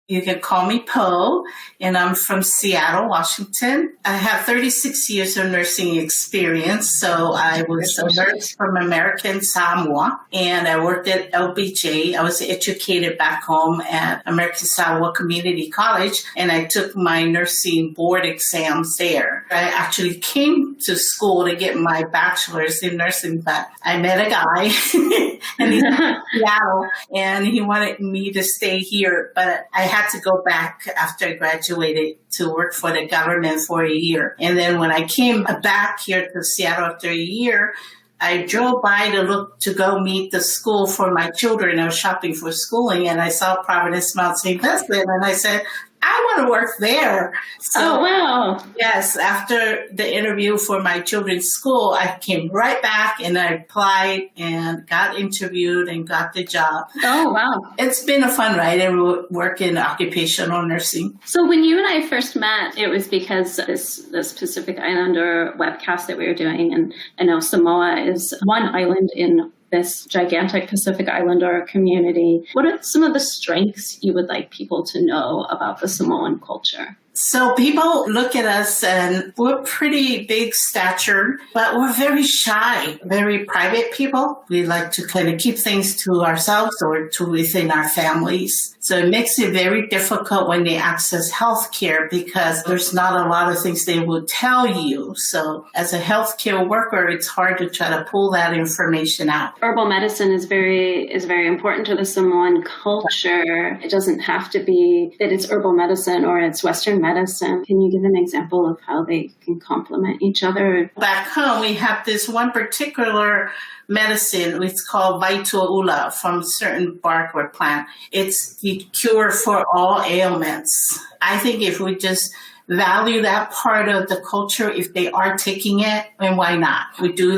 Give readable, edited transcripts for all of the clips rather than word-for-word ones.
You can call me Poe, and I'm from Seattle, Washington. I have 36 years of nursing experience. So I was a nurse from American Samoa, and I worked at LBJ. I was educated back home at American Samoa Community College, and I took my nursing board exams there. I actually came to school to get my bachelor's in nursing, but I met a guy, and he's from Seattle, and he wanted me to stay here, but I had to go back after I graduated to work for the government for a year. And then when I came back here to Seattle after a year, I drove by to go meet the school for my children. I was shopping for schooling, and I saw Providence Mount St. Vincent, and I said, I want to work there. So, oh, wow. Yes, after the interview for my children's school, I came right back and I applied and got interviewed and got the job. Oh, wow. It's been a fun ride. I work in occupational nursing. So when you and I first met, it was because this Pacific Islander webcast that we were doing. And I know Samoa is one island in this gigantic Pacific Islander community. What are some of the strengths you would like people to know about the Samoan culture? So people look at us and we're pretty big stature, but we're very shy, very private people. We like to kind of keep things to ourselves or to within our families. So it makes it very difficult when they access healthcare because there's not a lot of things they will tell you. So as a healthcare worker, it's hard to try to pull that information out. Herbal medicine is very important to the Samoan culture. It doesn't have to be that it's herbal medicine or it's Western medicine. Can you give an example of how they can complement each other? Back home, we have this one particular medicine. It's called Vaituaula from a certain bark or plant. It's the cure for all ailments. I think if we just value that part of the culture, if they are taking it, then why not? We do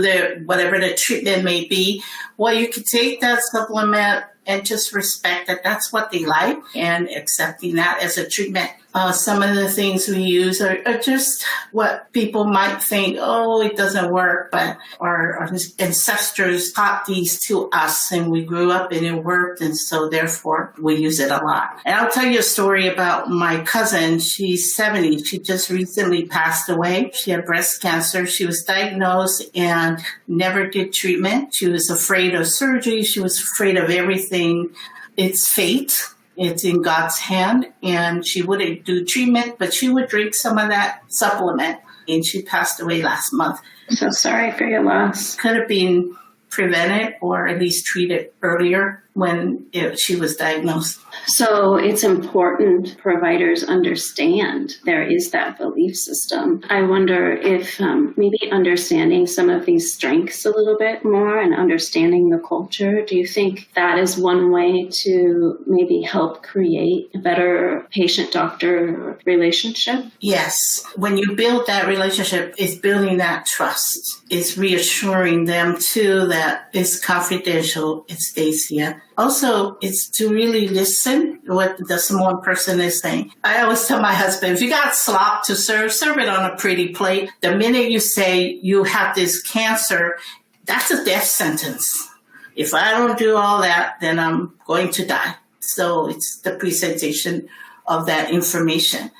whatever the treatment may be. Well, you could take that supplement and just respect that that's what they like and accepting that as a treatment. Some of the things we use are just what people might think, oh, it doesn't work, but our ancestors taught these to us and we grew up and it worked, and so therefore we use it a lot. And I'll tell you a story about my cousin. She's 70. She just recently passed away. She had breast cancer. She was diagnosed and never did treatment. She was afraid of surgery. She was afraid of everything. It's fate. It's in God's hand, and she wouldn't do treatment, but she would drink some of that supplement, and she passed away last month. So sorry for your loss. Could have been prevented or at least treated earlier when she was diagnosed. So it's important providers understand there is that belief system. I wonder if maybe understanding some of these strengths a little bit more and understanding the culture, do you think that is one way to maybe help create a better patient-doctor relationship? Yes. When you build that relationship, it's building that trust. It's reassuring them too that it's confidential, it stays here. Also, it's to really listen what the Samoan person is saying. I always tell my husband, if you got slop to serve it on a pretty plate. The minute you say you have this cancer, that's a death sentence. If I don't do all that, then I'm going to die. So it's the presentation of that information.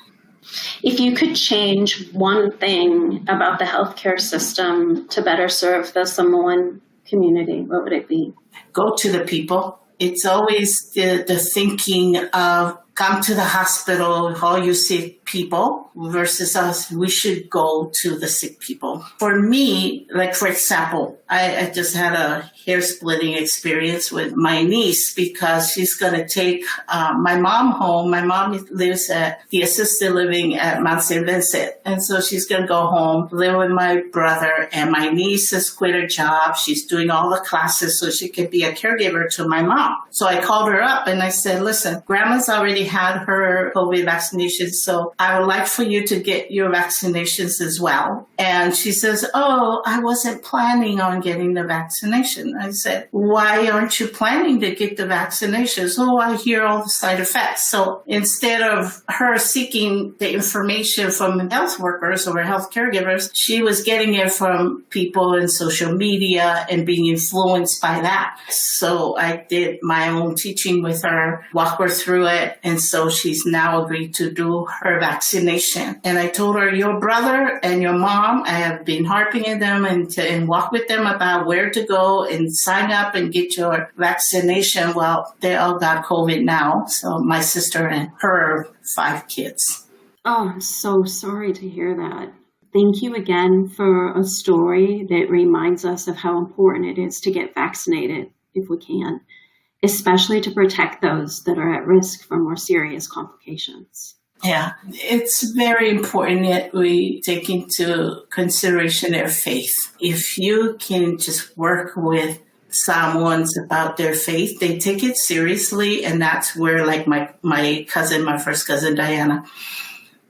If you could change one thing about the healthcare system to better serve the Samoan community, what would it be? Go to the people. It's always the thinking of come to the hospital, all you sick people, versus us, we should go to the sick people. For me, like for example, I just had a hair splitting experience with my niece because she's going to take my mom home. My mom lives at the assisted living at Mount St. Vincent. And so she's going to go home, live with my brother, and my niece has quit her job. She's doing all the classes so she could be a caregiver to my mom. So I called her up and I said, listen, grandma's already had her COVID vaccination, so I would like for you to get your vaccinations as well. And she says, oh, I wasn't planning on getting the vaccination. I said, why aren't you planning to get the vaccinations? Oh, I hear all the side effects. So instead of her seeking the information from health workers or health caregivers, she was getting it from people in social media and being influenced by that. So I did my own teaching with her, walk her through it, and And so she's now agreed to do her vaccination. And I told her, your brother and your mom, I have been harping at them and walk with them about where to go and sign up and get your vaccination. Well, they all got COVID now. So my sister and her 5 kids. Oh, I'm so sorry to hear that. Thank you again for a story that reminds us of how important it is to get vaccinated if we can, especially to protect those that are at risk for more serious complications. Yeah, it's very important that we take into consideration their faith. If you can just work with Samoans about their faith, they take it seriously. And that's where, like my first cousin, Diana,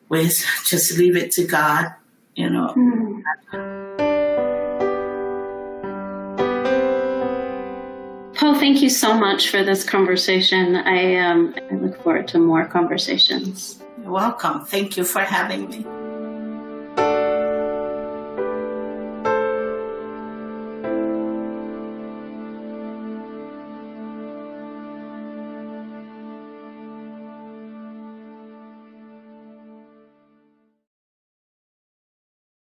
was just leave it to God, you know. Paul, thank you so much for this conversation. I look forward to more conversations. You're welcome. Thank you for having me.